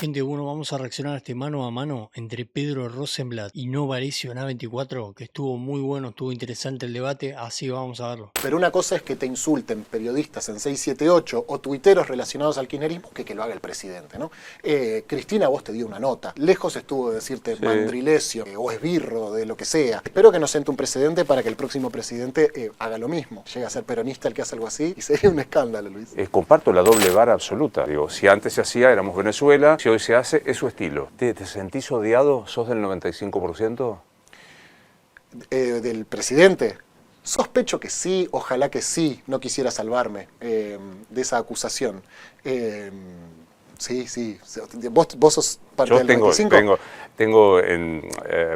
Gente, bueno, vamos a reaccionar a este mano a mano entre Pedro Rosenblatt y Novarecio en A24, que estuvo muy bueno, estuvo interesante el debate, así vamos a verlo. Pero una cosa es que te insulten periodistas en 678 o tuiteros relacionados al kirchnerismo que lo haga el presidente, ¿no? Cristina, vos te dio una nota. Lejos estuvo de decirte Sí. mandrilesio o esbirro, de lo que sea. Espero que no siente un precedente para que el próximo presidente haga lo mismo. Llega a ser peronista el que hace algo así y sería un escándalo, Luis. Comparto la doble vara absoluta. Digo, si antes se hacía, éramos Venezuela, si hoy se hace, es su estilo. ¿Te sentís odiado? ¿Sos del 95%? Del presidente. Sospecho que sí, ojalá que sí, no quisiera salvarme de esa acusación. Sí. ¿Vos sos parte Yo del tengo 95? en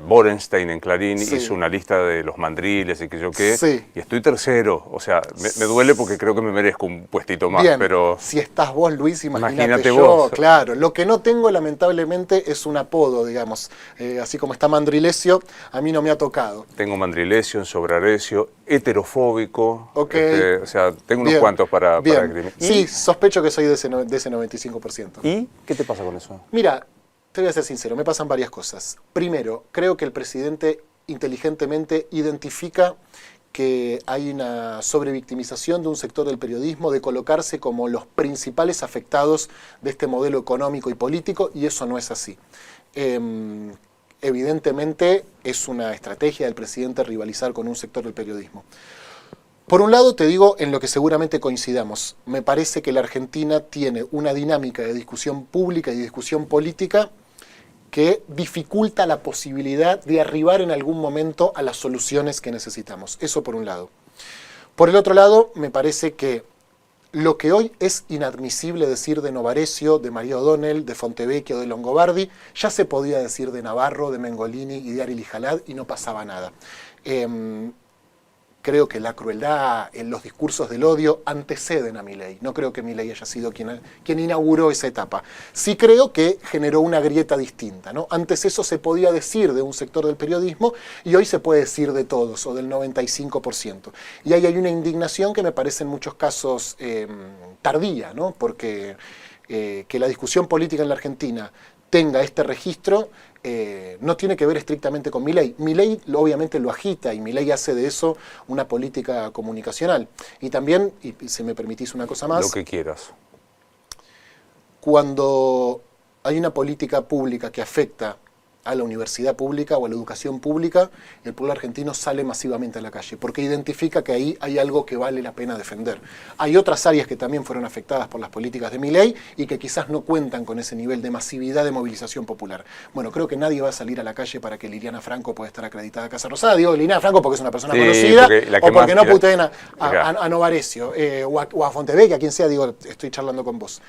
Borenstein en Clarín, Sí. hizo una lista de los mandriles y que yo qué, Sí. y estoy tercero. O sea, me duele porque creo que me merezco un puestito más, Bien, pero si estás vos, Luis, imagínate imagínate yo, vos. claro. Lo que no tengo, lamentablemente, es un apodo, digamos. Así como está Mandrilesio, a mí no me ha tocado. Tengo mandrilesio, ensobrarecio, heterofóbico. Ok. O sea, tengo unos Bien, cuantos para bien. criminar. Sí, sospecho que soy de ese 95%. ¿Y qué te pasa con eso? Mira, te voy a ser sincero, me pasan varias cosas. Primero, creo que el presidente inteligentemente identifica que hay una sobrevictimización de un sector del periodismo, de colocarse como los principales afectados de este modelo económico y político, y eso no es así. Evidentemente es una estrategia del presidente rivalizar con un sector del periodismo. Por un lado, te digo en lo que seguramente coincidamos. Me parece que la Argentina tiene una dinámica de discusión pública y discusión política que dificulta la posibilidad de arribar en algún momento a las soluciones que necesitamos. Eso por un lado. Por el otro lado, me parece que lo que hoy es inadmisible decir de Novarecio, de María O'Donnell, de Fontevecchia o de Longobardi, ya se podía decir de Navarro, de Mengolini y de Ari Jalad y no pasaba nada. Creo que la crueldad, los discursos del odio anteceden a Milei. No creo que Milei haya sido quien inauguró esa etapa. Sí creo que generó una grieta distinta, ¿no? Antes eso se podía decir de un sector del periodismo y hoy se puede decir de todos o del 95%. Y ahí hay una indignación que me parece en muchos casos tardía, ¿no? Porque que la discusión política en la Argentina tenga este registro no tiene que ver estrictamente con Milei. Milei obviamente lo agita y Milei hace de eso una política comunicacional. Y también, y si me permitís una cosa más, Lo que quieras. cuando hay una política pública que afecta a la universidad pública o a la educación pública, el pueblo argentino sale masivamente a la calle, porque identifica que ahí hay algo que vale la pena defender. Hay otras áreas que también fueron afectadas por las políticas de Milei y que quizás no cuentan con ese nivel de masividad de movilización popular. Bueno, creo que nadie va a salir a la calle para que Liliana Franco pueda estar acreditada a Casa Rosada. Digo Liliana Franco porque es una persona conocida, o porque no puteen a Novarecio, o a Fontevecchia, a quien sea, digo, estoy charlando con vos.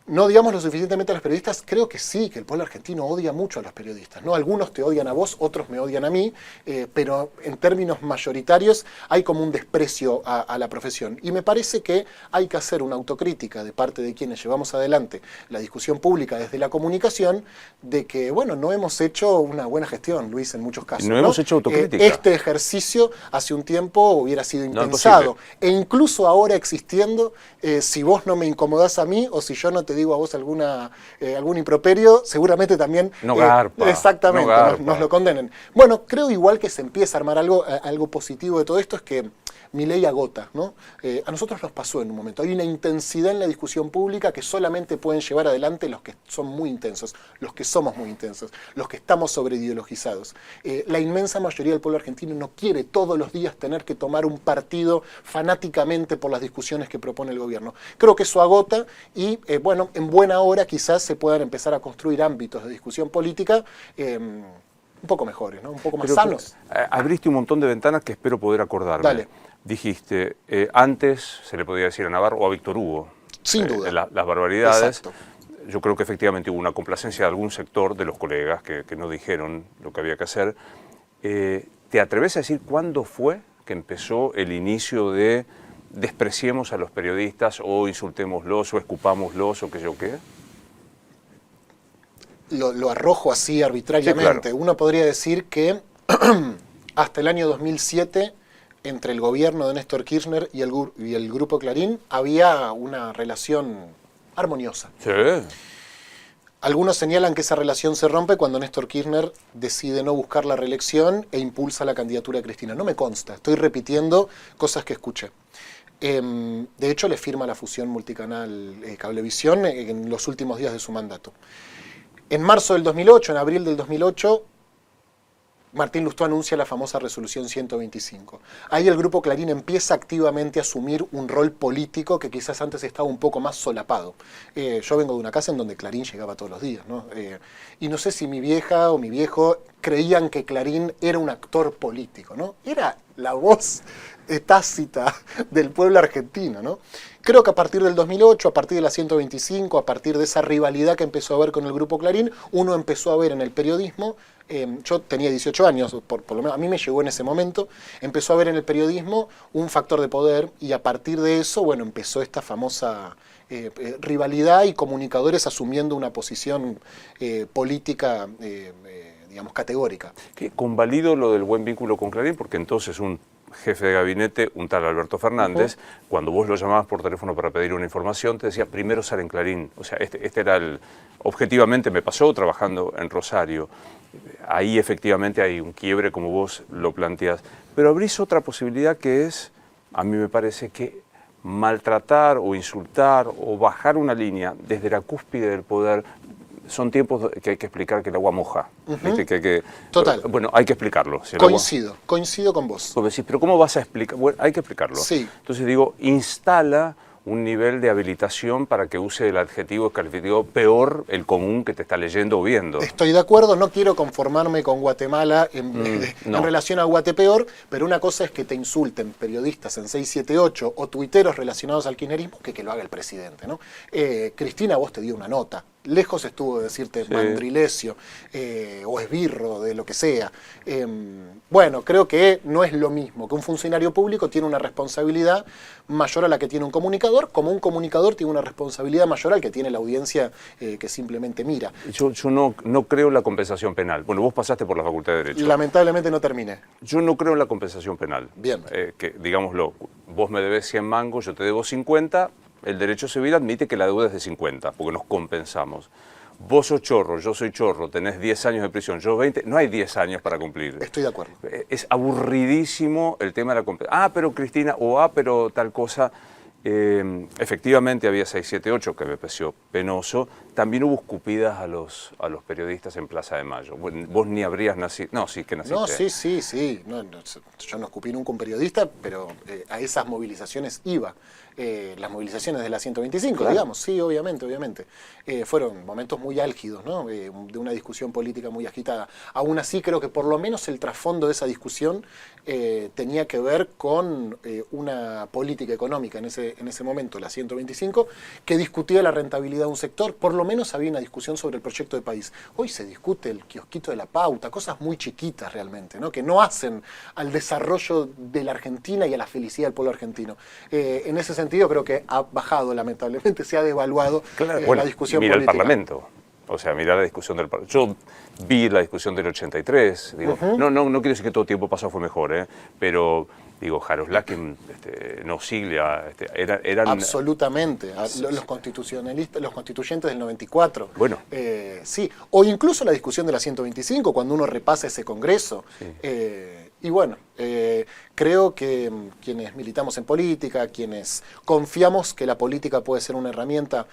No odiamos lo suficientemente a los periodistas. Creo que sí, que el pueblo argentino odia mucho a los periodistas, ¿no? Algunos te odian a vos, otros me odian a mí, pero en términos mayoritarios hay como un desprecio a la profesión. Y me parece que hay que hacer una autocrítica de parte de quienes llevamos adelante la discusión pública desde la comunicación, de que, bueno, no hemos hecho una buena gestión, Luis, en muchos casos. No hemos hecho autocrítica. Este ejercicio hace un tiempo hubiera sido impensado. E incluso ahora existiendo, si vos no me incomodás a mí o si yo no te digo a vos algún improperio, seguramente también no garpa, exactamente, no garpa. nos lo condenen. Bueno, creo igual que se empieza a armar algo positivo de todo esto, es que Milei agota, ¿no? A nosotros nos pasó en un momento. Hay una intensidad en la discusión pública que solamente pueden llevar adelante los que son muy intensos, los que somos muy intensos, los que estamos sobreideologizados. La inmensa mayoría del pueblo argentino no quiere todos los días tener que tomar un partido fanáticamente por las discusiones que propone el gobierno. Creo que eso agota y, bueno, en buena hora quizás se puedan empezar a construir ámbitos de discusión política un poco mejores, ¿no? Un poco más sanos. Abriste un montón de ventanas que espero poder acordarme. Dale. Dijiste, antes se le podía decir a Navarro o a Víctor Hugo. Sin duda. Las barbaridades. Exacto. Yo creo que efectivamente hubo una complacencia de algún sector de los colegas que no dijeron lo que había que hacer. ¿Te atreves a decir cuándo fue que empezó el inicio de despreciemos a los periodistas o insultémoslos o escupámoslos o qué sé yo qué? Lo arrojo así arbitrariamente. Sí, claro. Uno podría decir que hasta el año 2007, entre el gobierno de Néstor Kirchner y el Grupo Clarín, había una relación armoniosa. Sí. Algunos señalan que esa relación se rompe cuando Néstor Kirchner decide no buscar la reelección e impulsa la candidatura de Cristina. No me consta, estoy repitiendo cosas que escuché. De hecho, le firma la fusión multicanal Cablevisión en los últimos días de su mandato. En marzo del 2008, en abril del 2008, Martín Lustó anuncia la famosa resolución 125. Ahí el Grupo Clarín empieza activamente a asumir un rol político que quizás antes estaba un poco más solapado. Yo vengo de una casa en donde Clarín llegaba todos los días, ¿no? Y no sé si mi vieja o mi viejo creían que Clarín era un actor político, ¿no? Era la voz tácita del pueblo argentino, ¿no? Creo que a partir del 2008, a partir de la 125, a partir de esa rivalidad que empezó a haber con el Grupo Clarín, uno empezó a ver en el periodismo, yo tenía 18 años, por lo menos a mí me llegó en ese momento, empezó a ver en el periodismo un factor de poder y a partir de eso, bueno, empezó esta famosa rivalidad y comunicadores asumiendo una posición política, digamos, categórica. Que convalido lo del buen vínculo con Clarín, porque entonces un jefe de gabinete, un tal Alberto Fernández, cuando vos lo llamabas por teléfono para pedir una información, te decía, primero sale en Clarín. O sea, este era el... Objetivamente me pasó trabajando en Rosario. Ahí efectivamente hay un quiebre, como vos lo planteás. Pero abrís otra posibilidad que es, a mí me parece que maltratar o insultar o bajar una línea desde la cúspide del poder son tiempos que hay que explicar que el agua moja. Total. Bueno, hay que explicarlo. Si coincido con vos. Porque decís, pero ¿cómo vas a explicar? Bueno, hay que explicarlo. Sí. Entonces digo, instala un nivel de habilitación para que use el adjetivo calificativo peor el común que te está leyendo o viendo. Estoy de acuerdo, no quiero conformarme con Guatemala en relación a Guatepeor, pero una cosa es que te insulten periodistas en 678 o tuiteros relacionados al kirchnerismo que lo haga el presidente, ¿no? Cristina, vos te dio una nota. Lejos estuvo de decirte mandrilecio o esbirro, de lo que sea. Bueno, creo que no es lo mismo, que un funcionario público tiene una responsabilidad mayor a la que tiene un comunicador, como un comunicador tiene una responsabilidad mayor al que tiene la audiencia que simplemente mira. Yo no creo en la compensación penal. Bueno, vos pasaste por la Facultad de Derecho. Lamentablemente no terminé. Yo no creo en la compensación penal. Bien. Que, digámoslo, vos me debes 100 mangos, yo te debo 50, el derecho civil admite que la deuda es de 50, porque nos compensamos. Vos sos chorro, yo soy chorro, tenés 10 años de prisión, yo 20, no hay 10 años para cumplir. Estoy de acuerdo. Es aburridísimo el tema de la compensación. Ah, pero Cristina, pero tal cosa. Efectivamente había 678, que me pareció penoso. También hubo escupidas a los periodistas en Plaza de Mayo. Vos ni habrías nacido. No, sí que naciste. No, sí. No, yo no escupí nunca un periodista, pero a esas movilizaciones iba. Las movilizaciones de la 125, claro. Digamos, sí, obviamente. Fueron momentos muy álgidos, ¿no? De una discusión política muy agitada. Aún así, creo que por lo menos el trasfondo de esa discusión tenía que ver con una política económica en ese momento, la 125, que discutía la rentabilidad de un sector. Por lo menos había una discusión sobre el proyecto de país. Hoy se discute el kiosquito de la pauta, cosas muy chiquitas realmente, ¿no? Que no hacen al desarrollo de la Argentina y a la felicidad del pueblo argentino. En ese sentido creo que ha bajado, lamentablemente, se ha devaluado la discusión mira política. El Parlamento. O sea, mirar la discusión del Parlamento. Yo vi la discusión del 83. Digo, no quiero decir que todo tiempo pasado fue mejor, pero digo, Jaroslavski, no Siglia, eran... Absolutamente. Los constitucionalistas, los constituyentes del 94. Bueno. Sí. O incluso la discusión de la 125, cuando uno repasa ese congreso. Sí. Y bueno, creo que quienes militamos en política, quienes confiamos que la política puede ser una herramienta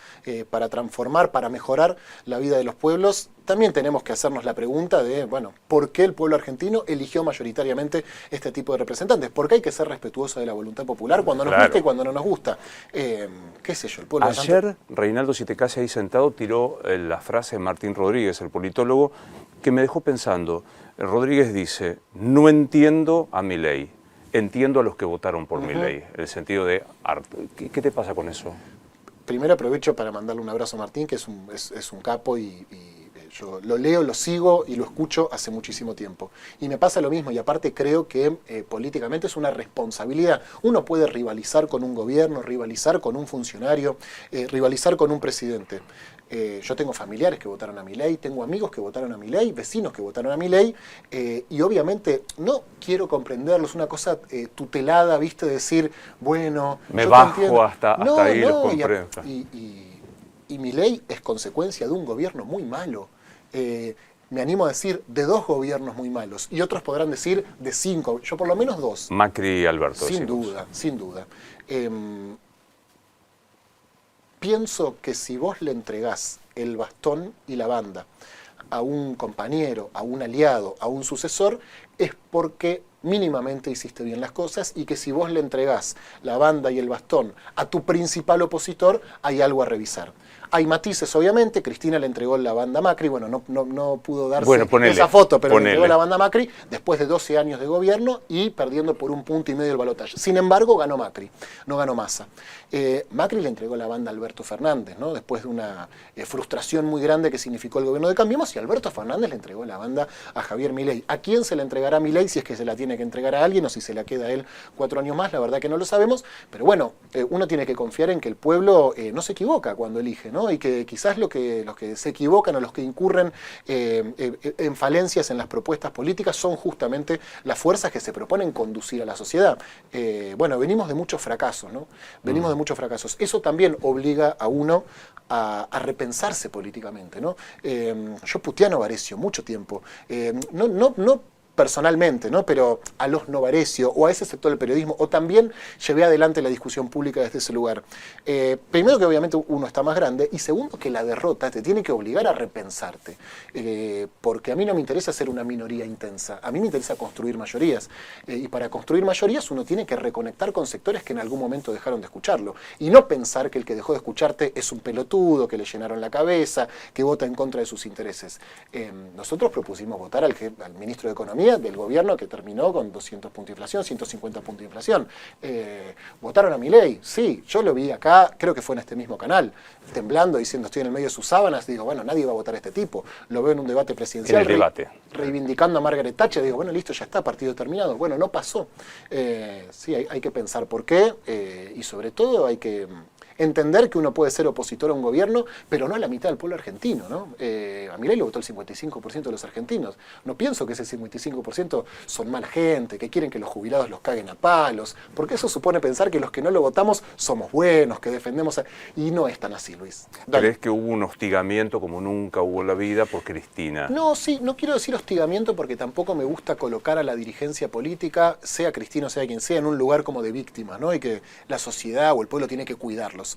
para transformar, para mejorar la vida de los pueblos, también tenemos que hacernos la pregunta de, bueno, ¿por qué el pueblo argentino eligió mayoritariamente este tipo de representantes? Porque hay que ser respetuoso de la voluntad popular cuando nos gusta y cuando no nos gusta. ¿Qué sé yo? El pueblo Ayer, Reinaldo Sietecase ahí sentado tiró la frase de Martín Rodríguez, el politólogo, que me dejó pensando. Rodríguez dice, no entiendo a Milei, entiendo a los que votaron por Milei, en el sentido de, ¿qué te pasa con eso? Primero aprovecho para mandarle un abrazo a Martín, que es un capo y yo lo leo, lo sigo y lo escucho hace muchísimo tiempo. Y me pasa lo mismo, y aparte creo que políticamente es una responsabilidad. Uno puede rivalizar con un gobierno, rivalizar con un funcionario, rivalizar con un presidente. Yo tengo familiares que votaron a Milei, tengo amigos que votaron a Milei, vecinos que votaron a Milei, y obviamente no quiero comprenderlos, una cosa tutelada, ¿viste? Decir, bueno, me bajo hasta ahí, los comprendo. Y Milei es consecuencia de un gobierno muy malo. Me animo a decir de 2 gobiernos muy malos. Y otros podrán decir de 5. Yo por lo menos 2. Macri y Alberto. Sin decimos. duda, sin duda. Pienso que si vos le entregás el bastón y la banda a un compañero, a un aliado, a un sucesor, es porque mínimamente hiciste bien las cosas, y que si vos le entregás la banda y el bastón a tu principal opositor, hay algo a revisar. Hay matices, obviamente. Cristina le entregó la banda a Macri, bueno, no pudo darse esa foto, pero le entregó la banda a Macri después de 12 años de gobierno y perdiendo por 1,5 puntos el balotaje. Sin embargo, ganó Macri, no ganó Massa. Macri le entregó la banda a Alberto Fernández, ¿no? Después de una frustración muy grande que significó el gobierno de Cambiemos, y Alberto Fernández le entregó la banda a Javier Milei. ¿A quién se la entregará Milei, si es que se la tiene que entregar a alguien, o si se la queda a él 4 años más? La verdad que no lo sabemos, pero bueno, uno tiene que confiar en que el pueblo no se equivoca cuando elige, ¿no? Y que quizás los que se equivocan o los que incurren en falencias en las propuestas políticas son justamente las fuerzas que se proponen conducir a la sociedad. Bueno, venimos de muchos fracasos, ¿no? Venimos de muchos fracasos. Eso también obliga a uno a repensarse políticamente, ¿no? Yo puteé a Novarecio mucho tiempo. No personalmente, ¿no? Pero a los Novarecio o a ese sector del periodismo, o también llevé adelante la discusión pública desde ese lugar. Primero, que obviamente uno está más grande, y segundo, que la derrota te tiene que obligar a repensarte, porque a mí no me interesa ser una minoría intensa, a mí me interesa construir mayorías, y para construir mayorías uno tiene que reconectar con sectores que en algún momento dejaron de escucharlo, y no pensar que el que dejó de escucharte es un pelotudo, que le llenaron la cabeza, que vota en contra de sus intereses. Nosotros propusimos votar al ministro de Economía del gobierno que terminó con 200 puntos de inflación, 150 puntos de inflación. ¿Votaron a Milei? Sí, yo lo vi acá, creo que fue en este mismo canal, temblando, diciendo estoy en el medio de sus sábanas. Digo, bueno, nadie va a votar a este tipo. Lo veo en un debate presidencial, en el debate, reivindicando a Margaret Thatcher. Digo, bueno, listo, ya está, partido terminado. Bueno, no pasó. Sí, hay que pensar por qué, y sobre todo hay que entender que uno puede ser opositor a un gobierno, pero no a la mitad del pueblo argentino, ¿no? A Milei lo votó el 55% de los argentinos. No pienso que ese 55% son mala gente, que quieren que los jubilados los caguen a palos, porque eso supone pensar que los que no lo votamos somos buenos, que defendemos y no es tan así, Luis. Dale. ¿Crees que hubo un hostigamiento como nunca hubo en la vida por Cristina? No, sí, no quiero decir hostigamiento, porque tampoco me gusta colocar a la dirigencia política, sea Cristina o sea quien sea, en un lugar como de víctima, ¿no? Y que la sociedad o el pueblo tiene que cuidarlos.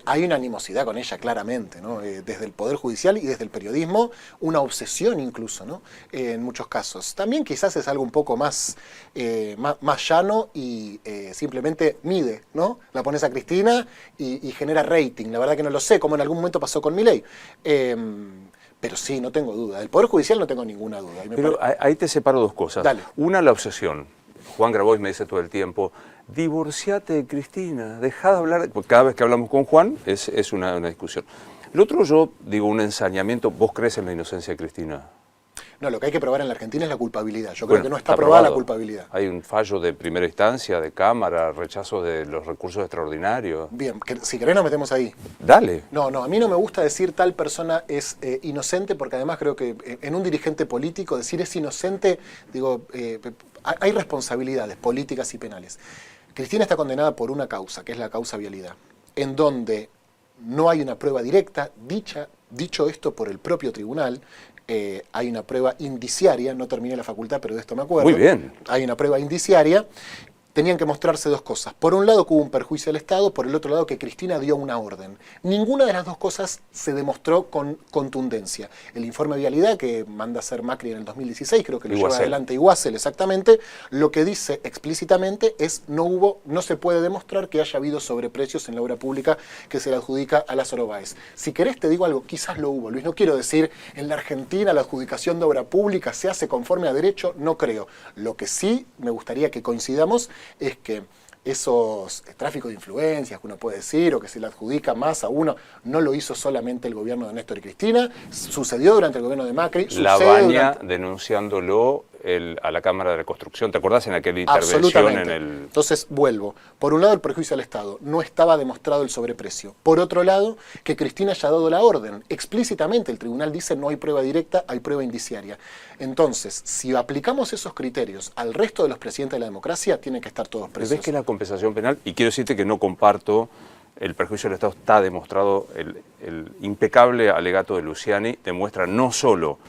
Hay una animosidad con ella, claramente, ¿no? Desde el Poder Judicial y desde el periodismo, una obsesión incluso, ¿no? En muchos casos. También quizás es algo un poco más llano y simplemente mide, ¿no? La pones a Cristina y genera rating. La verdad que no lo sé, como en algún momento pasó con Milei. Pero sí, no tengo duda. Del Poder Judicial no tengo ninguna duda. Pero ahí te separo 2 cosas. Dale. Una, la obsesión. Juan Grabois me dice todo el tiempo, divorciate de Cristina, dejá de hablar, porque cada vez que hablamos con Juan es una discusión. El otro, yo digo, un ensañamiento. ¿Vos crees en la inocencia de Cristina? No, lo que hay que probar en la Argentina es la culpabilidad. Yo creo que no está probada la culpabilidad. Hay un fallo de primera instancia, de Cámara, rechazo de los recursos extraordinarios. Bien, si querés nos metemos ahí. Dale. No, a mí no me gusta decir tal persona es inocente, porque además creo que en un dirigente político decir es inocente, digo, hay responsabilidades políticas y penales. Cristina está condenada por una causa, que es la causa vialidad, en donde no hay una prueba directa. Dicho esto por el propio tribunal, hay una prueba indiciaria, no terminé la facultad, pero de esto me acuerdo. Muy bien. Hay una prueba indiciaria. Tenían que mostrarse 2 cosas. Por un lado que hubo un perjuicio al Estado, por el otro lado que Cristina dio una orden. Ninguna de las 2 cosas se demostró con contundencia. El informe de vialidad que manda a hacer Macri en el 2016, creo que lo lleva adelante Iguacel exactamente, lo que dice explícitamente es no se puede demostrar que haya habido sobreprecios en la obra pública que se le adjudica a Lázaro Báez. Si querés te digo algo, quizás lo hubo, Luis, no quiero decir en la Argentina la adjudicación de obra pública se hace conforme a derecho, no creo. Lo que sí me gustaría que coincidamos es que esos tráficos de influencias que uno puede decir, o que se le adjudica más a uno, no lo hizo solamente el gobierno de Néstor y Cristina, sucedió durante el gobierno de Macri. La Baña denunciándolo a la Cámara de Reconstrucción, ¿te acordás en aquella intervención en el...? Entonces, vuelvo. Por un lado, el perjuicio al Estado. No estaba demostrado el sobreprecio. Por otro lado, que Cristina haya dado la orden. Explícitamente, el tribunal dice no hay prueba directa, hay prueba indiciaria. Entonces, si aplicamos esos criterios al resto de los presidentes de la democracia, tienen que estar todos presos. ¿Ves que la compensación penal? Y quiero decirte que no comparto el perjuicio del Estado está demostrado, el impecable alegato de Luciani demuestra no solo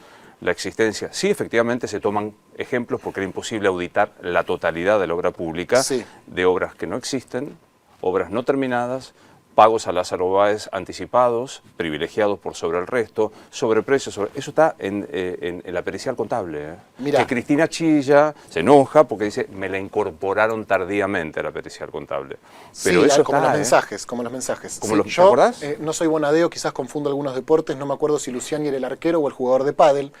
la existencia, sí efectivamente se toman ejemplos porque era imposible auditar la totalidad de la obra pública, Sí. de obras que no existen, obras no terminadas, pagos a Lázaro Báez anticipados, privilegiados por sobre el resto, sobreprecios, eso está en la pericial contable. Mirá. Que Cristina chilla, se enoja porque dice, me la incorporaron tardíamente a la pericial contable. Pero sí, eso como está, los mensajes, como los mensajes. ¿Cómo Sí, los- ¿te yo acordás? no soy bonadeo, quizás confundo algunos deportes, no me acuerdo si Luciani era el arquero o el jugador de pádel,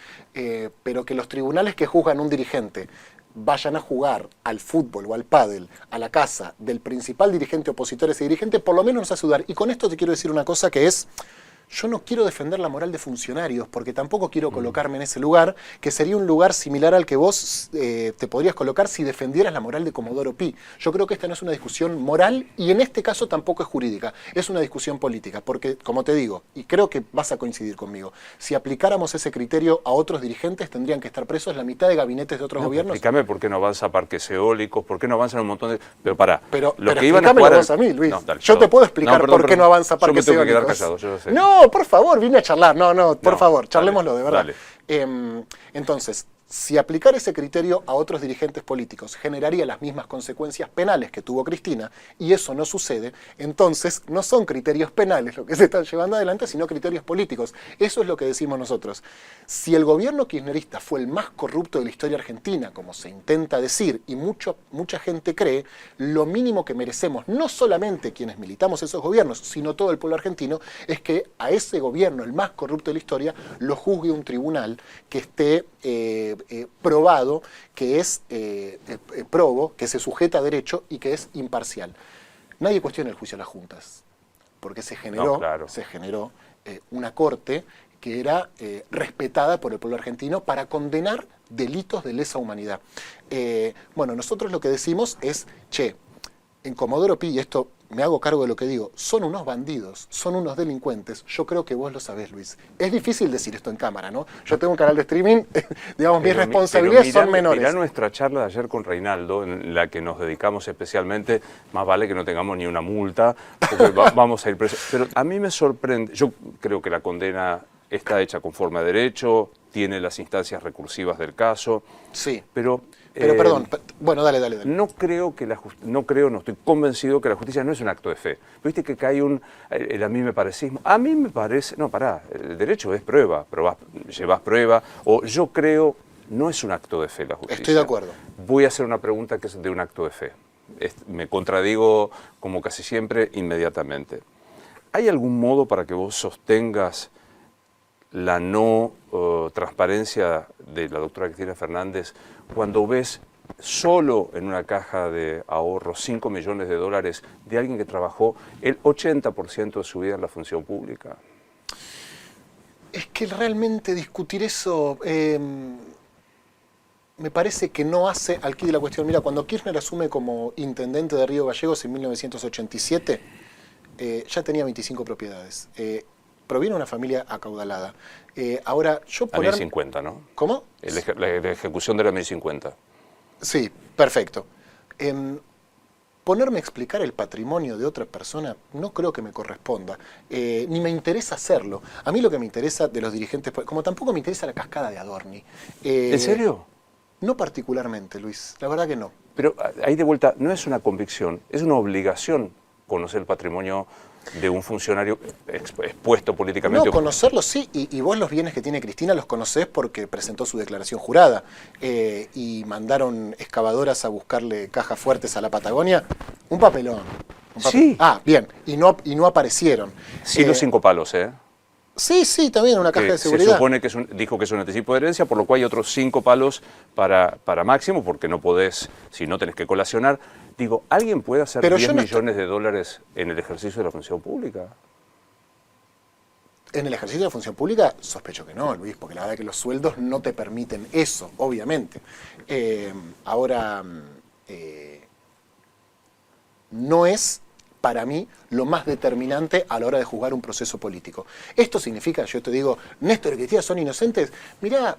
pero que los tribunales que juzgan un dirigente vayan a jugar al fútbol o al pádel a la casa del principal dirigente opositor a ese dirigente, por lo menos nos hace dudar. Y con esto te quiero decir una cosa que es, yo no quiero defender la moral de funcionarios, porque tampoco quiero colocarme en ese lugar, que sería un lugar similar al que vos te podrías colocar si defendieras la moral de Comodoro Pi. Yo creo que esta no es una discusión moral y en este caso tampoco es jurídica, es una discusión política, porque, como te digo, y creo que vas a coincidir conmigo, si aplicáramos ese criterio a otros dirigentes tendrían que estar presos la mitad de gabinetes de otros gobiernos. Explícame por qué no avanza parques eólicos, por qué no avanzan un montón de... Pero pará, Pero iban a explícamelo jugar... vos a mí, Luis. No, dale, yo te perdón. puedo explicar perdón, por qué no avanza Yo me parques tengo que quedar eólicos. callado, yo lo sé. No, por favor, vine a charlar. No, por favor, charlémoslo, de verdad. dale. Entonces, si aplicar ese criterio a otros dirigentes políticos generaría las mismas consecuencias penales que tuvo Cristina, y eso no sucede, entonces no son criterios penales lo que se están llevando adelante, sino criterios políticos. Eso es lo que decimos nosotros. Si el gobierno kirchnerista fue el más corrupto de la historia argentina, como se intenta decir, y mucha gente cree, lo mínimo que merecemos, no solamente quienes militamos esos gobiernos, sino todo el pueblo argentino, es que a ese gobierno, el más corrupto de la historia, lo juzgue un tribunal que esté probado, que es probo, que se sujeta a derecho y que es imparcial. Nadie cuestiona el juicio a las juntas, porque se generó, No, claro. una corte que era respetada por el pueblo argentino para condenar delitos de lesa humanidad. Bueno, nosotros lo que decimos es, che, en Comodoro Pi, y esto me hago cargo de lo que digo, son unos bandidos, son unos delincuentes. Yo creo que vos lo sabés, Luis. Es difícil decir esto en cámara, ¿no? Yo tengo un canal de streaming, digamos, mis responsabilidades son menores. Mirá nuestra charla de ayer con Reinaldo, en la que nos dedicamos especialmente, más vale que no tengamos ni una multa, porque vamos a ir presos. Pero a mí me sorprende, yo creo que la condena está hecha conforme a derecho, tiene las instancias recursivas del caso. Sí. Pero Perdón, bueno, dale. no estoy convencido que la justicia no es un acto de fe. Viste que hay el a mí me parecismo. A mí me parece, no, pará, el derecho es prueba, llevas prueba, o yo creo, no es un acto de fe la justicia. Estoy de acuerdo. Voy a hacer una pregunta que es de un acto de fe. Me contradigo, como casi siempre, inmediatamente. ¿Hay algún modo para que vos sostengas la no transparencia de la doctora Cristina Fernández cuando ves solo en una caja de ahorro 5 millones de dólares de alguien que trabajó el 80% de su vida en la función pública? Es que realmente discutir eso me parece que no hace al quid de la cuestión. Mira, cuando Kirchner asume como intendente de Río Gallegos en 1987, ya tenía 25 propiedades. Proviene de una familia acaudalada. Ahora, yo A 1050, ¿no? ¿Cómo? La ejecución de la 1050. Sí, perfecto. Ponerme a explicar el patrimonio de otra persona no creo que me corresponda, ni me interesa hacerlo. A mí lo que me interesa de los dirigentes, como tampoco me interesa la cascada de Adorni. ¿En serio? No particularmente, Luis, la verdad que no. Pero ahí de vuelta, no es una convicción, es una obligación conocer el patrimonio de un funcionario expuesto políticamente. No, conocerlo sí, y vos los bienes que tiene Cristina los conocés porque presentó su declaración jurada y mandaron excavadoras a buscarle cajas fuertes a la Patagonia. Un papelón. Sí. Ah, bien, y no aparecieron. Sí, los 5 palos, ¿eh? Sí, también una caja Que de seguridad. se supone que dijo que es un anticipo de herencia, por lo cual hay otros 5 palos para Máximo, porque no podés, si no tenés que colacionar. Digo, ¿alguien puede hacer Pero 10 yo no millones de dólares en el ejercicio de la función pública? En el ejercicio de la función pública, sospecho que no, Luis, porque la verdad es que los sueldos no te permiten eso, obviamente. Ahora, no es, para mí, lo más determinante a la hora de juzgar un proceso político. Esto significa, yo te digo, Néstor y Cristina son inocentes. Mirá,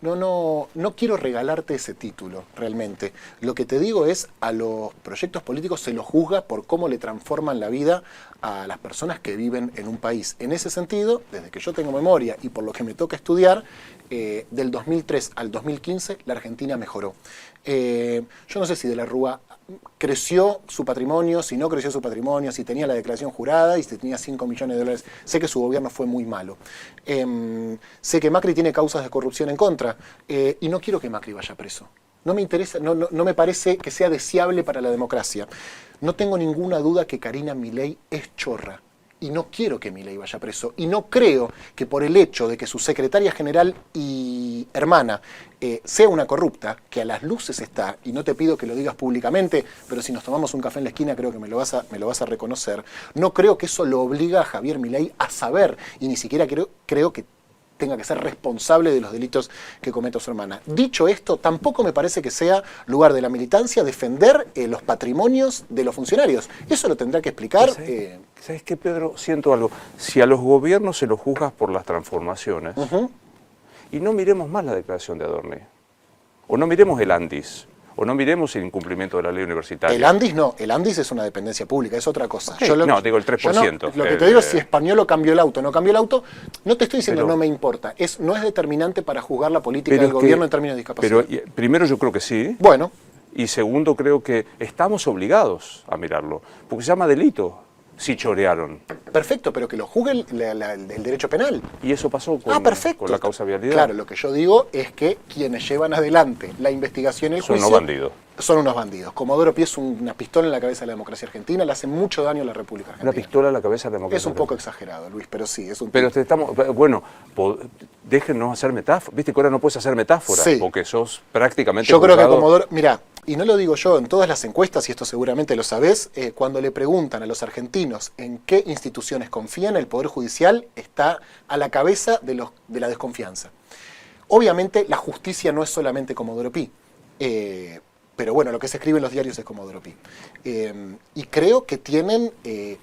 no quiero regalarte ese título, realmente. Lo que te digo es, a los proyectos políticos se los juzga por cómo le transforman la vida a las personas que viven en un país. En ese sentido, desde que yo tengo memoria y por lo que me toca estudiar, del 2003 al 2015 la Argentina mejoró. Yo no sé si de la Rúa creció su patrimonio, si no creció su patrimonio, si tenía la declaración jurada y si tenía 5 millones de dólares. Sé que su gobierno fue muy malo. Sé que Macri tiene causas de corrupción en contra y no quiero que Macri vaya preso. No me interesa, no me parece que sea deseable para la democracia. No tengo ninguna duda que Karina Milei es chorra. Y no quiero que Milei vaya preso. Y no creo que por el hecho de que su secretaria general y hermana sea una corrupta, que a las luces está, y no te pido que lo digas públicamente, pero si nos tomamos un café en la esquina creo que me lo vas a reconocer, no creo que eso lo obliga a Javier Milei a saber, y ni siquiera creo que tenga que ser responsable de los delitos que cometa su hermana. Dicho esto, tampoco me parece que sea lugar de la militancia defender los patrimonios de los funcionarios. Eso lo tendrá que explicar. ¿Sabes qué, Pedro? Siento algo. Si a los gobiernos se los juzgas por las transformaciones, y no miremos más la declaración de Adorni, o no miremos el Andis, o no miremos el incumplimiento de la ley universitaria. El Andis no, el Andis es una dependencia pública, es otra cosa. Okay. No, digo el 3%. Lo que te digo es si Españolo cambió el auto, no cambió el auto, no te estoy diciendo no me importa, no es determinante para juzgar la política del gobierno en términos de discapacidad. Pero primero yo creo que sí. Bueno. Y segundo creo que estamos obligados a mirarlo, porque se llama delito si chorearon. Perfecto, pero que lo juzgue el derecho penal. Y eso pasó con la causa vialidad. Claro, lo que yo digo es que quienes llevan adelante la investigación y el juicio... Son unos bandidos. Son unos bandidos. Comodoro Pi es una pistola en la cabeza de la democracia argentina, le hace mucho daño a la República Argentina. Una pistola en la cabeza de la democracia. Es un poco exagerado, Luis, pero sí, es un... Pero bueno, déjennos hacer metáforas. Viste que ahora no puedes hacer metáforas, sí, porque sos prácticamente... Yo creo que Comodoro... Mirá, y no lo digo yo, en todas las encuestas, y esto seguramente lo sabés, cuando le preguntan a los argentinos en qué instituciones confían, el Poder Judicial está a la cabeza de la desconfianza. Obviamente la justicia no es solamente Comodoro Pi, pero bueno, lo que se escribe en los diarios es Comodoro Pi. Y creo que tienen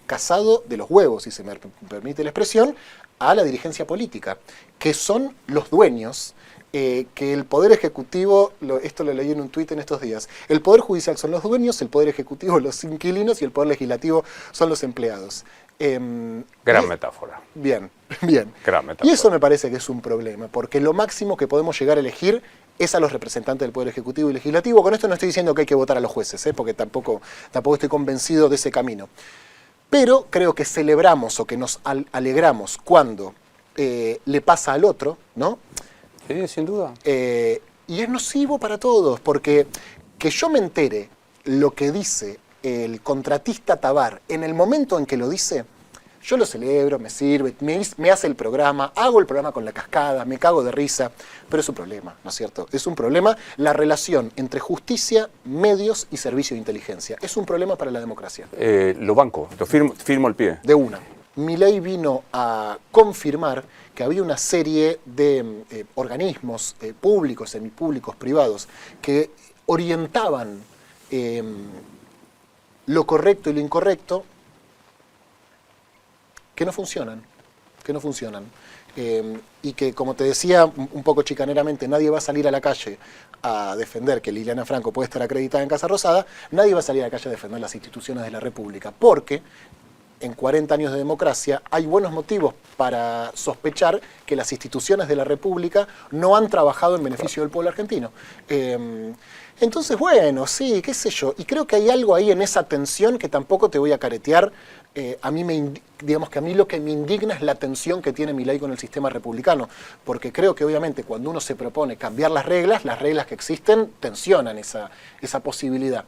cazado de los huevos, si se me permite la expresión, a la dirigencia política, que son los dueños... que el Poder Ejecutivo, esto lo leí en un tuit en estos días, el Poder Judicial son los dueños, el Poder Ejecutivo los inquilinos y el Poder Legislativo son los empleados. Gran metáfora. Bien, bien. Gran metáfora. Y eso me parece que es un problema, porque lo máximo que podemos llegar a elegir es a los representantes del Poder Ejecutivo y Legislativo. Con esto no estoy diciendo que hay que votar a los jueces, porque tampoco estoy convencido de ese camino. Pero creo que celebramos o que nos alegramos cuando le pasa al otro, ¿no? Sí, sin duda. Y es nocivo para todos, porque que yo me entere lo que dice el contratista Tabar en el momento en que lo dice, yo lo celebro, me sirve, me hace el programa, hago el programa con la cascada, me cago de risa, pero es un problema, ¿no es cierto? Es un problema la relación entre justicia, medios y servicio de inteligencia. Es un problema para la democracia. Lo banco, lo firmo al pie. De una. Milei vino a confirmar que había una serie de organismos públicos, semipúblicos, privados, que orientaban lo correcto y lo incorrecto, que no funcionan. Y que, como te decía un poco chicaneramente, nadie va a salir a la calle a defender que Liliana Franco puede estar acreditada en Casa Rosada, nadie va a salir a la calle a defender las instituciones de la República, porque en 40 años de democracia hay buenos motivos para sospechar que las instituciones de la República no han trabajado en beneficio del pueblo argentino. Entonces, bueno, sí, qué sé yo. Y creo que hay algo ahí en esa tensión que tampoco te voy a caretear. Digamos que a mí lo que me indigna es la tensión que tiene Milei con el sistema republicano. Porque creo que obviamente cuando uno se propone cambiar las reglas que existen tensionan esa posibilidad.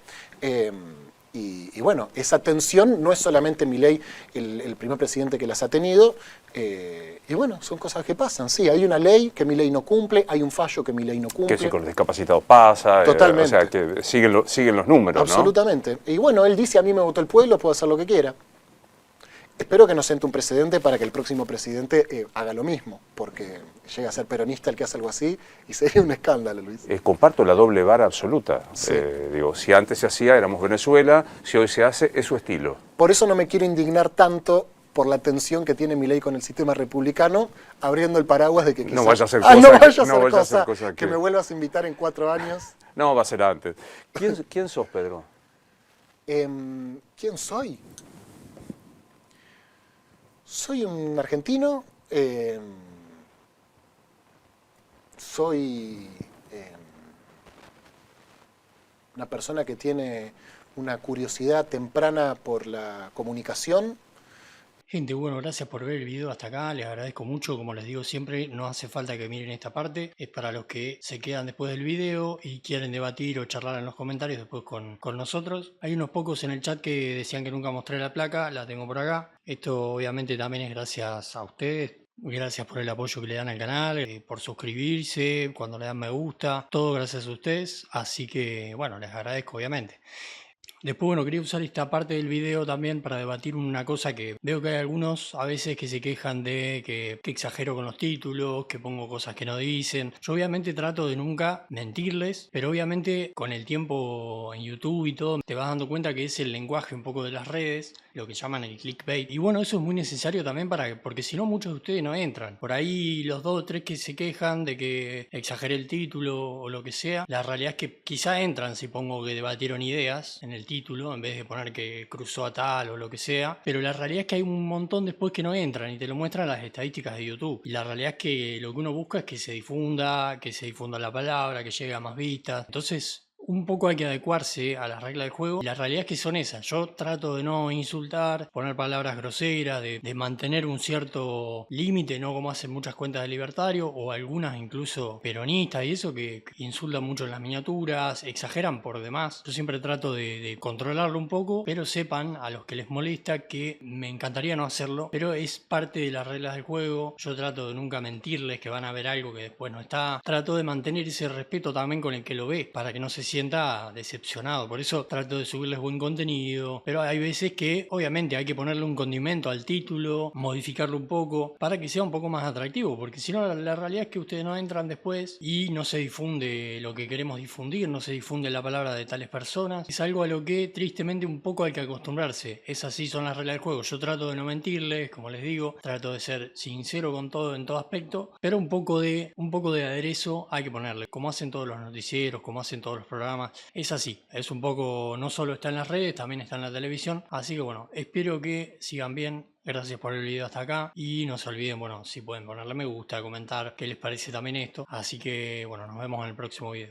Y bueno, esa tensión no es solamente Milei el primer presidente que las ha tenido, y bueno, son cosas que pasan. Sí, hay una ley que Milei no cumple, hay un fallo que Milei no cumple. Que si con los discapacitados pasa, totalmente. O sea, que siguen los números, absolutamente. ¿No? Y bueno, él dice, a mí me votó el pueblo, puedo hacer lo que quiera. Espero que no siente un precedente para que el próximo presidente haga lo mismo, porque llega a ser peronista el que hace algo así y sería un escándalo, Luis. Comparto la doble vara absoluta. Sí. Digo, si antes se hacía, éramos Venezuela, si hoy se hace, es su estilo. Por eso no me quiero indignar tanto por la tensión que tiene Milei con el sistema republicano, abriendo el paraguas de que quizás... No vaya a ser no cosa, vaya a no ser vaya a ser cosa cosa que me vuelvas a invitar en 4 años. No, va a ser antes. ¿Quién sos, Pedro? ¿Quién soy? Soy un argentino, soy una persona que tiene una curiosidad temprana por la comunicación. Gente, bueno, gracias por ver el video hasta acá, les agradezco mucho, como les digo siempre, no hace falta que miren esta parte, es para los que se quedan después del video y quieren debatir o charlar en los comentarios después con nosotros. Hay unos pocos en el chat que decían que nunca mostré la placa, la tengo por acá. Esto obviamente también es gracias a ustedes. Gracias por el apoyo que le dan al canal, por suscribirse, cuando le dan me gusta, todo gracias a ustedes, así que bueno, les agradezco obviamente. Después, bueno, quería usar esta parte del video también para debatir una cosa que veo que hay algunos a veces que se quejan de que exagero con los títulos, que pongo cosas que no dicen. Yo obviamente trato de nunca mentirles, pero obviamente con el tiempo en YouTube y todo te vas dando cuenta que es el lenguaje un poco de las redes, lo que llaman el clickbait. Y bueno, eso es muy necesario también porque si no muchos de ustedes no entran. Por ahí los 2 o 3 que se quejan de que exageré el título o lo que sea, la realidad es que quizá entran si pongo que debatieron ideas en el título en vez de poner que cruzó a tal o lo que sea, pero la realidad es que hay un montón después que no entran y te lo muestran las estadísticas de YouTube. Y la realidad es que lo que uno busca es que se difunda la palabra, que llegue a más vistas. Entonces, un poco hay que adecuarse a las reglas del juego y la realidad es que son esas. Yo trato de no insultar, poner palabras groseras, de mantener un cierto límite, no como hacen muchas cuentas de libertario o algunas incluso peronistas y eso que insultan mucho en las miniaturas, exageran por demás. Yo siempre trato de controlarlo un poco, pero sepan a los que les molesta que me encantaría no hacerlo, pero es parte de las reglas del juego. Yo trato de nunca mentirles que van a ver algo que después no está. Trato de mantener ese respeto también con el que lo ve, para que no se sienta decepcionado. Por eso trato de subirles buen contenido, pero hay veces que obviamente hay que ponerle un condimento al título, modificarlo un poco para que sea un poco más atractivo, porque si no la realidad es que ustedes no entran después y no se difunde lo que queremos difundir, no se difunde la palabra de tales personas. Es algo a lo que tristemente un poco hay que acostumbrarse. Es así, son las reglas del juego. Yo trato de no mentirles, como les digo, trato de ser sincero con todo en todo aspecto, pero un poco de aderezo hay que ponerle, como hacen todos los noticieros, como hacen todos los programas. Es así, es un poco, no solo está en las redes, también está en la televisión, así que bueno, espero que sigan bien. Gracias por el video hasta acá y no se olviden, bueno, si pueden ponerle me gusta, comentar qué les parece también esto, así que bueno, nos vemos en el próximo video.